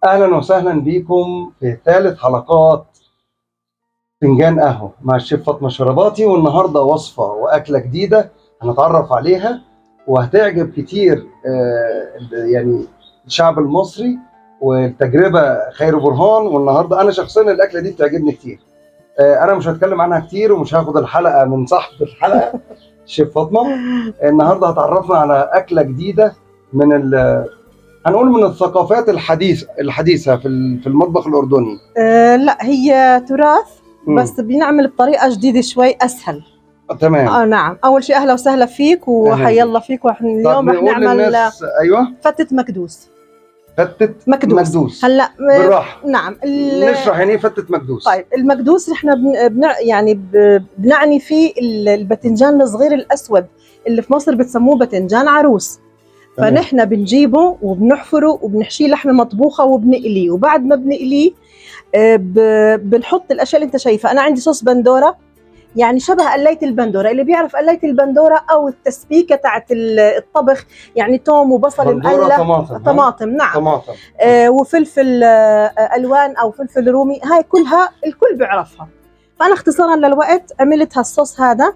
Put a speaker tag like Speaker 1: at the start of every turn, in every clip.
Speaker 1: اهلا وسهلا بيكم في ثالث حلقات فنجان قهوه مع الشيف فاطمه شرباتي، والنهارده وصفه واكله جديده هنتعرف عليها وهتعجب كتير يعني الشعب المصري، والتجربه خير برهان. والنهارده انا شخصيا الاكله دي بتعجبني كتير. انا مش هتكلم عنها كتير ومش هاخد الحلقه من صاحب الحلقه الشيف فاطمه. النهارده هتعرفنا على اكله جديده من هنقول من الثقافات الحديثة في المطبخ الأردني.
Speaker 2: لا، هي تراث بس بنعمل بطريقة جديدة شوي أسهل.
Speaker 1: تمام.
Speaker 2: نعم، أول شيء أهلا وسهلا فيك وحيا الله فيك. اليوم رح نعمل
Speaker 1: أيوة
Speaker 2: فتة مكدوس.
Speaker 1: فتة مكدوس
Speaker 2: هلا
Speaker 1: بالراحة.
Speaker 2: نعم،
Speaker 1: نشرح يعني ايه فتة مكدوس.
Speaker 2: طيب، المكدوس احنا بنعني فيه الباذنجان الصغير الأسود اللي في مصر بتسموه باذنجان عروس. فنحن بنجيبه وبنحفره وبنحشيه لحمه مطبوخه وبنقليه، وبعد ما بنقليه بنحط الاشياء اللي انت شايفها. انا عندي صوص بندوره، يعني شبه قلايه البندوره. اللي بيعرف قلايه البندوره او التسبيكه تاعت الطبخ، يعني توم وبصل مقلى، طماطم. نعم، طماطم. وفلفل الوان او فلفل رومي، هاي كلها الكل بيعرفها. فانا اختصارا للوقت عملت هالصوص هذا.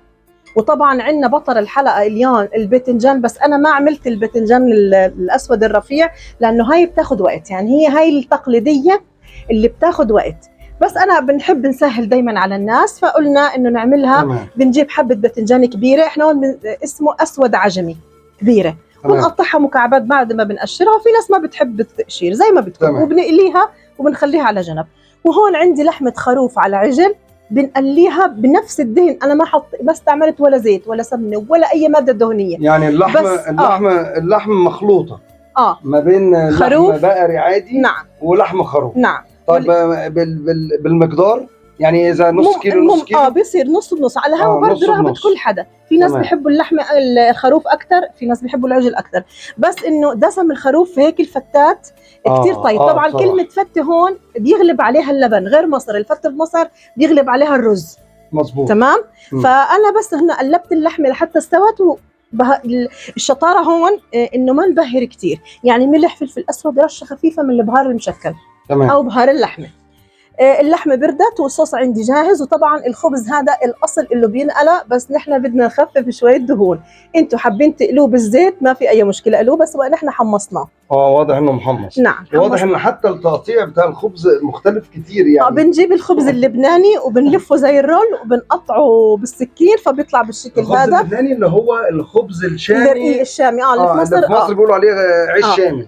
Speaker 2: وطبعا عندنا بطل الحلقه اليوم الباذنجان، بس انا ما عملت الباذنجان الاسود الرفيع لانه هاي بتاخذ وقت، يعني هي هاي التقليديه اللي بتاخذ وقت، بس انا بنحب نسهل دايما على الناس فقلنا انه نعملها. بنجيب حبه باذنجان كبيره، احنا هون اسمه اسود عجمي كبيره، ونقطعها مكعبات بعد ما بنقشرها، وفي ناس ما بتحب التقشير زي ما بتكون، وبنقليها وبنخليها على جنب. وهون عندي لحمه خروف على عجل بنقليها بنفس الدهن. انا ما استعملت ولا زيت ولا سمنه ولا اي ماده دهنيه،
Speaker 1: يعني اللحمه مخلوطه ما بين لحمه بقري عادي.
Speaker 2: نعم.
Speaker 1: ولحمه خروف.
Speaker 2: نعم.
Speaker 1: طيب بالمقدار، يعني اذا نص كيلو نص كيلو
Speaker 2: بيصير نص بنص على هوا برضه رغبه كل حدا. في ناس بيحبوا اللحمه الخروف اكثر، في ناس بيحبوا العجل اكثر، بس انه دسم الخروف هيك الفتات كثير طيب. طبعا كلمه فته هون بيغلب عليها اللبن، غير مصر. الفته بمصر بيغلب عليها الرز.
Speaker 1: مظبوط.
Speaker 2: تمام. فانا بس هنا قلبت اللحمه لحتى استوت. الشطاره هون انه ما نبهر كثير، يعني ملح فلفل اسود رشه خفيفه من البهار المشكل. تمام. او بهار اللحمه. اللحمه بردت والصوص عندي جاهز. وطبعا الخبز هذا الاصل اللي بينقلى، بس نحن بدنا نخفف شويه دهون. انتم حابين تقلوه بالزيت ما في اي مشكله، قلوه، بس نحن حمصناه.
Speaker 1: واضح انه محمص.
Speaker 2: نعم،
Speaker 1: واضح انه حتى التقطيع بتاع الخبز مختلف كتير يعني.
Speaker 2: بنجيب الخبز اللبناني وبنلفه زي الرول وبنقطعه بالسكين فبيطلع بالشكل هذا.
Speaker 1: الخبز اللبناني اللي هو الخبز الشامي.
Speaker 2: الشامي اللي في مصر.
Speaker 1: اللي في مصر بيقولوا عليه عيش شامي.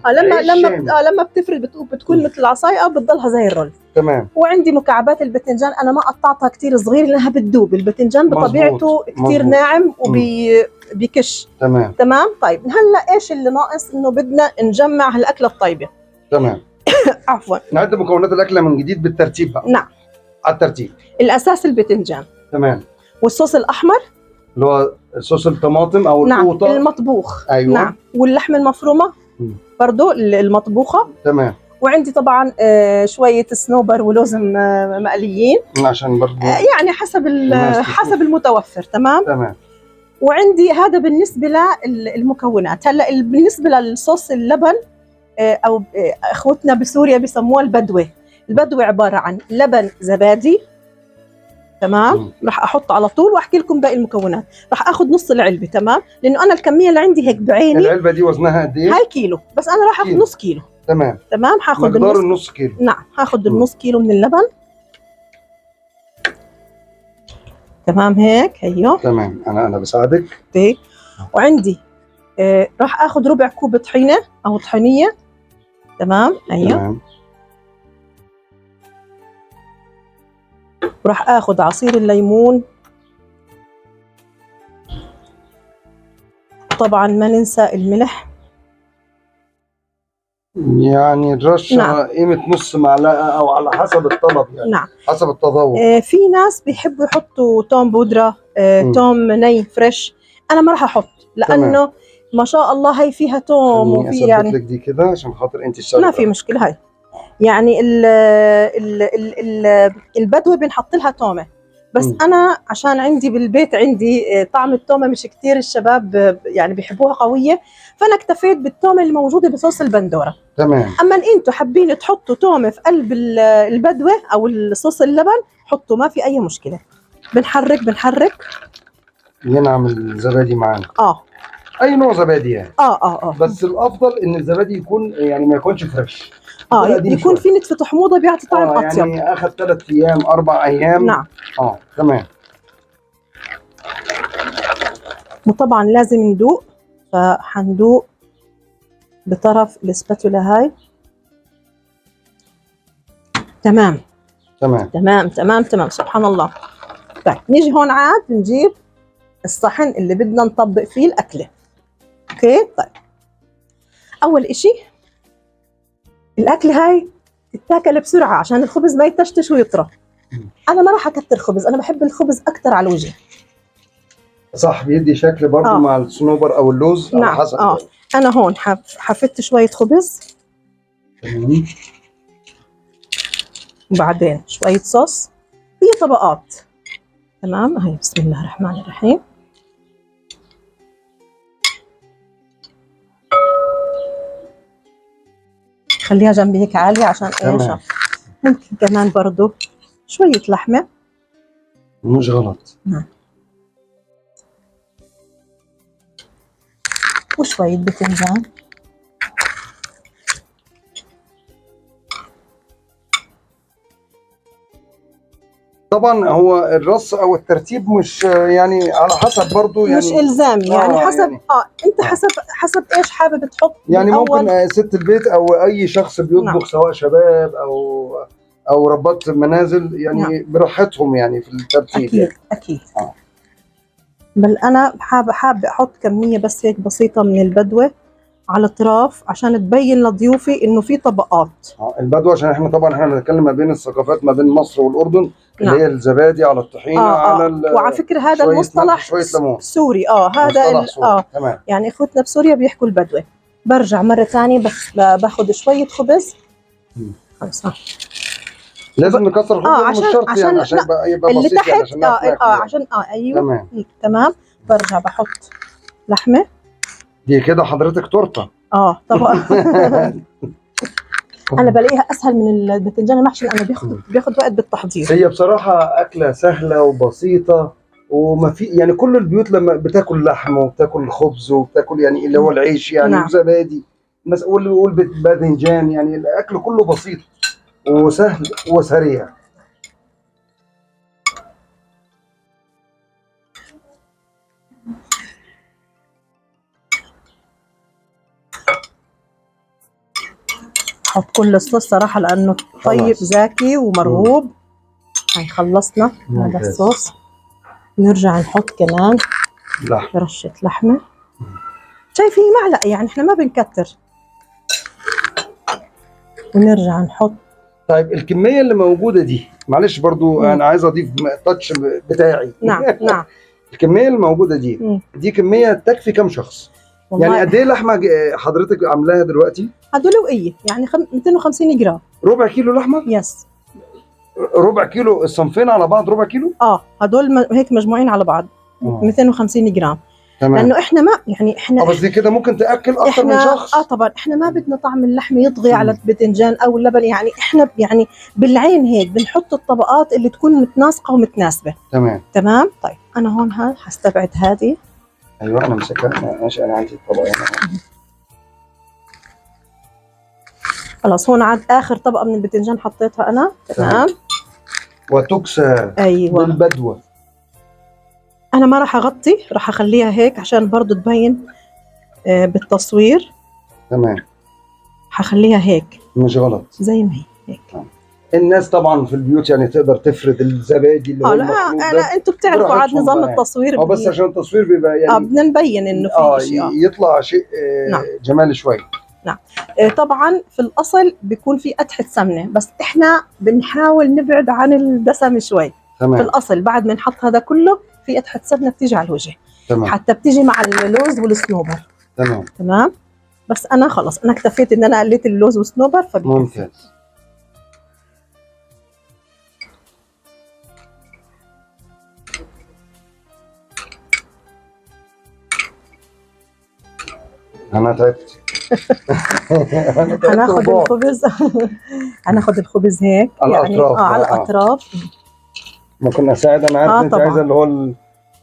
Speaker 2: لما بتفرد بتكون مثل العصايه بتضلها زي الرول.
Speaker 1: تمام.
Speaker 2: وعندي مكعبات الباذنجان، انا ما قطعتها كتير صغير لانها بتذوب. الباذنجان بطبيعته كتير ناعم وبيكش. تمام. طيب هلا ايش اللي ناقص؟ انه بدنا نجمع هالاكله الطيبه.
Speaker 1: تمام.
Speaker 2: عفوا،
Speaker 1: نعد مكونات الاكله من جديد بالترتيب بقى.
Speaker 2: نعم،
Speaker 1: على الترتيب.
Speaker 2: الاساس الباذنجان.
Speaker 1: تمام.
Speaker 2: والصوص الاحمر
Speaker 1: اللي هو صوص الطماطم او القوطه.
Speaker 2: نعم، المطبوخ.
Speaker 1: ايوه.
Speaker 2: نعم. واللحمه المفرومه برضو المطبوخه.
Speaker 1: تمام.
Speaker 2: وعندي طبعا شويه صنوبر ولوز مقليين
Speaker 1: عشان برضو
Speaker 2: يعني حسب المتوفر. تمام. وعندي هذا بالنسبه للمكونات. هلا بالنسبه للصوص اللبن او اخوتنا بسوريا بسموها البدوه. البدوه عباره عن لبن زبادي. تمام. راح احط على طول واحكي لكم باقي المكونات. راح اخذ نص العلبه. تمام. لانه انا الكميه اللي عندي هيك بعيني.
Speaker 1: العلبه دي وزنها قد ايه؟
Speaker 2: هاي كيلو، بس انا راح اخذ نص كيلو.
Speaker 1: تمام.
Speaker 2: هاخذ
Speaker 1: النص كيلو.
Speaker 2: نعم، هاخذ النص كيلو من اللبن. تمام هيك. هيو.
Speaker 1: تمام. انا بساعدك.
Speaker 2: هيك. وعندي راح اخذ ربع كوب طحينه او طحينيه. تمام. ايوه. وراح اخذ عصير الليمون. طبعا ما ننسى الملح،
Speaker 1: يعني الرشه قيمه نص معلقه او على حسب الطلب يعني.
Speaker 2: نعم،
Speaker 1: حسب التذوق.
Speaker 2: في ناس بيحبوا يحطوا توم بودره، توم ني فريش. انا ما راح احط لانه ما شاء الله هي فيها توم وفي يعني
Speaker 1: لك دي كده عشان خاطر انت
Speaker 2: ما في مشكله. هاي يعني البدوه بنحط لها تومه، بس انا عشان عندي بالبيت عندي طعم التومه مش كتير الشباب يعني بيحبوها قويه، فانا اكتفيت بالتومه اللي موجوده بصوص البندوره.
Speaker 1: تمام.
Speaker 2: اما ان انتوا حابين تحطوا تومه في قلب البدوه او الصوص اللبن حطوا، ما في اي مشكله. بنحرك
Speaker 1: ينعم الزبادي معانا. اي نوع زبادي يعني.
Speaker 2: بس
Speaker 1: الافضل ان الزبادي يكون يعني ما يكونش فريش،
Speaker 2: يكون في نتفه حموضه بيعطي طعم اطيب.
Speaker 1: يعني اخذ 3 ايام 4 ايام.
Speaker 2: نعم.
Speaker 1: تمام.
Speaker 2: وطبعا لازم ندوق، فحندوق بطرف الاسباتولا هاي. تمام
Speaker 1: تمام
Speaker 2: تمام تمام تمام، سبحان الله. طيب نيجي هون عاد نجيب الصحن اللي بدنا نطبق فيه الأكلة. اوكي طيب، أول إشي الأكلة هاي تتاكل بسرعة عشان الخبز ما يتشتش ويطرى. أنا ما راح أكتر خبز، أنا بحب الخبز أكتر على الوجه.
Speaker 1: صح، بيدي شكل برضه مع الصنوبر أو اللوز.
Speaker 2: نعم.
Speaker 1: على حسب.
Speaker 2: أنا هون حفظت شوية خبز. وبعدين شوية صوص، هي طبقات. تمام. هاي بسم الله الرحمن الرحيم. خليها جنبي هيك عالية عشان ايش. ممكن كمان برضو شوية لحمة،
Speaker 1: مش غلط.
Speaker 2: وشوية باذنجان.
Speaker 1: طبعا هو الرص او الترتيب مش يعني على حسب برضو، يعني
Speaker 2: مش الزامي يعني حسب يعني انت حسب ايش حابب تحط
Speaker 1: يعني ممكن ست البيت او اي شخص بيطبخ سواء شباب او ربات منازل يعني براحتهم يعني في الترتيب.
Speaker 2: اكيد يعني. اكيد. بل انا حابه احط كميه بس هيك بسيطه من البدوه على الاطراف عشان تبين لضيوفي انه في طبقات.
Speaker 1: البدوه عشان احنا طبعا بنتكلم ما بين الثقافات ما بين مصر والاردن. اللي هي الزبادي على الطحينه على
Speaker 2: وعلى فكره هذا المصطلح سوري. هذا
Speaker 1: تمام.
Speaker 2: يعني اخوتنا بسوريا بيحكوا البدوه. برجع مره ثانيه بس باخذ شويه خبز. خلص
Speaker 1: لازم نكسر الخبز مش شرط يعني عشان يبقى
Speaker 2: اللي
Speaker 1: بسيط
Speaker 2: تحت
Speaker 1: يعني عشان
Speaker 2: عشان ايوه تمام. برجع بحط لحمه.
Speaker 1: دي كده حضرتك تورته.
Speaker 2: طبعا. انا بلاقيها اسهل من الباذنجان المحشي لانه بياخد وقت بالتحضير.
Speaker 1: هي بصراحه اكله سهله وبسيطه، وما في يعني كل البيوت لما بتاكل لحمه وبتاكل خبز وبتاكل يعني اللي هو العيش يعني وزبادي والباذنجان، يعني الاكل كله بسيط وسهل وسريع.
Speaker 2: حط كل الصوص صراحه لانه طيب زاكي ومرغوب. هاي خلصنا هذا الصوص. نرجع نحط كمان رشه لحمه. شايفي معلقه يعني احنا ما بنكتر. ونرجع نحط.
Speaker 1: طيب الكميه اللي موجوده دي معلش برضو انا عايز اضيف تاتش بتاعي.
Speaker 2: نعم.
Speaker 1: الكميه اللي موجوده دي كميه تكفي كم شخص؟ يعني قد ايه لحمه حضرتك عاملاها دلوقتي؟
Speaker 2: هدول يعني 250 جرام.
Speaker 1: ربع كيلو لحمه؟
Speaker 2: يس.
Speaker 1: ربع كيلو الصنفين على بعض ربع كيلو؟
Speaker 2: هدول هيك مجموعين على بعض. 250 جرام. تمام. لانه احنا ما يعني احنا
Speaker 1: بس دي كده ممكن تاكل اكتر من شخص.
Speaker 2: طبعا احنا ما بدنا طعم اللحمه يطغي على الباذنجان او اللبن، يعني احنا يعني بالعين هيك بنحط الطبقات اللي تكون متناسقه ومتناسبه. تمام. طيب انا هون حستبعد هذه.
Speaker 1: ايوه انا مسكها ماشي. انا عندي الطبقه هنا.
Speaker 2: خلاص هون عاد اخر طبقه من الباذنجان حطيتها انا. تمام.
Speaker 1: وتكسى بالبدوه.
Speaker 2: انا ما راح اغطي، راح اخليها هيك عشان برضو تبين بالتصوير.
Speaker 1: تمام.
Speaker 2: هخليها هيك
Speaker 1: مش غلط
Speaker 2: زي ما هي هيك.
Speaker 1: الناس طبعا في البيوت يعني تقدر تفرد الزبادي اللي هو المخلوط ده.
Speaker 2: لا انتوا بتعرفوا عاد نظام التصوير.
Speaker 1: بس عشان التصوير بيبقى يعني
Speaker 2: بدنا نبين انه في شيء
Speaker 1: يطلع شيء جمالي شوي.
Speaker 2: نعم. طبعا في الاصل بيكون في قدحه سمنه، بس احنا بنحاول نبعد عن الدسم شوي.
Speaker 1: تمام.
Speaker 2: في الاصل بعد ما نحط هذا كله في قدحه سمنه بتيجي على الوجه.
Speaker 1: تمام.
Speaker 2: حتى بتيجي مع اللوز والصنوبر. تمام. بس انا خلص انا اكتفيت ان انا قليت اللوز والصنوبر
Speaker 1: ممتاز. انا تعبت. انا تعبت
Speaker 2: هناخد
Speaker 1: وجوعت.
Speaker 2: الخبز. هناخد الخبز هيك
Speaker 1: على
Speaker 2: يعني
Speaker 1: الأطراف
Speaker 2: على
Speaker 1: بقى.
Speaker 2: الاطراف.
Speaker 1: ممكن اساعد؟ انا عارف ان انت
Speaker 2: طبعا.
Speaker 1: عايزه اللي هو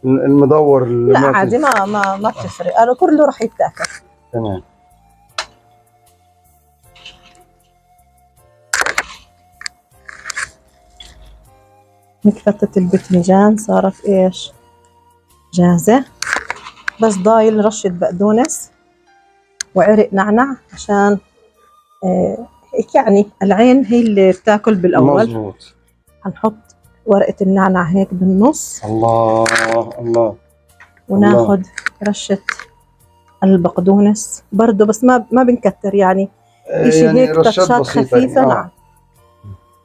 Speaker 1: المدور اللي
Speaker 2: لا عادي، ما بتفرق، أنا كله رح يتاكل.
Speaker 1: تمام.
Speaker 2: هيك فتة البتنجان صارت ايش؟ جاهزة. بس ضايل رشة بقدونس وعرق نعنع عشان هيك يعني العين هي اللي بتاكل بالاول.
Speaker 1: مظبوط.
Speaker 2: هنحط ورقة النعنع هيك بالنص،
Speaker 1: الله الله.
Speaker 2: وناخد رشة البقدونس برضو، بس ما بنكتر يعني، اشي
Speaker 1: يعني
Speaker 2: هيك
Speaker 1: رشات
Speaker 2: تاتشات
Speaker 1: بسيطة يعني.
Speaker 2: خفيفة. نعم،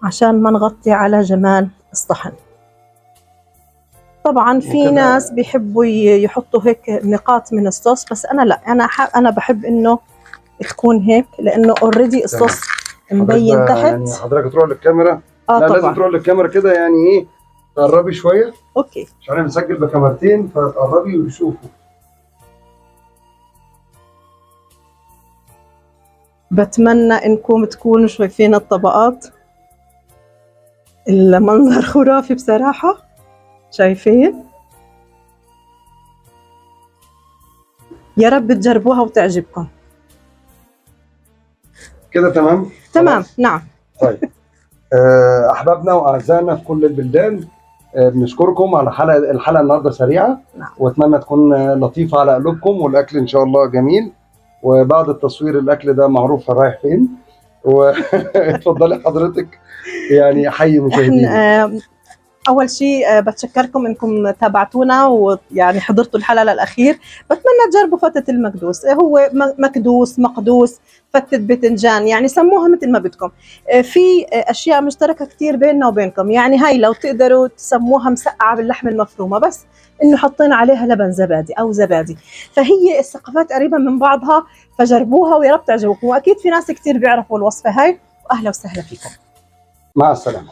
Speaker 2: عشان ما نغطي على جمال الصحن. طبعا في
Speaker 1: وكده.
Speaker 2: ناس بيحبوا يحطوا هيك نقاط من الصوص، بس انا لا، انا بحب انه تكون هيك، لانه اوريدي الصوص مبين
Speaker 1: حضرتك
Speaker 2: تحت.
Speaker 1: يعني حضرتك تروح للكاميرا. لا لازم
Speaker 2: طبعا.
Speaker 1: تروح للكاميرا كده، يعني ايه، تقربي شوية
Speaker 2: اوكي.
Speaker 1: عشان انا بنسجل بكاميرتين، فتقربي ويشوفوا.
Speaker 2: بتمنى انكم تكونوا شايفين الطبقات، المنظر خرافي بصراحة. شايفين؟ يا رب تجربوها وتعجبكم.
Speaker 1: كده تمام.
Speaker 2: تمام.
Speaker 1: خلاص.
Speaker 2: نعم.
Speaker 1: طيب. احبابنا واعزائنا في كل البلدان، بنشكركم على الحلقه النهارده سريعه.
Speaker 2: نعم.
Speaker 1: واتمنى تكون لطيفه على قلوبكم، والاكل ان شاء الله جميل. وبعد التصوير الاكل ده معروف رايح فين. واتفضلي حضرتك، يعني حي مشاهدينا.
Speaker 2: احنا اول شيء بتشكركم انكم تابعتونا ويعني حضرتوا الحلقه للاخير. بتمنى تجربوا فتة المكدوس، هو مكدوس مقدوس فتة بتنجان، يعني سموها مثل ما بدكم. في اشياء مشتركه كثير بيننا وبينكم، يعني هاي لو تقدروا تسموها مسقعه باللحمه المفرومه، بس انه حطينا عليها لبن زبادي او زبادي، فهي الثقافات قريبه من بعضها، فجربوها ويا رب تعجبكم. واكيد في ناس كثير بيعرفوا الوصفه هاي، واهلا وسهلا فيكم.
Speaker 1: مع السلامه.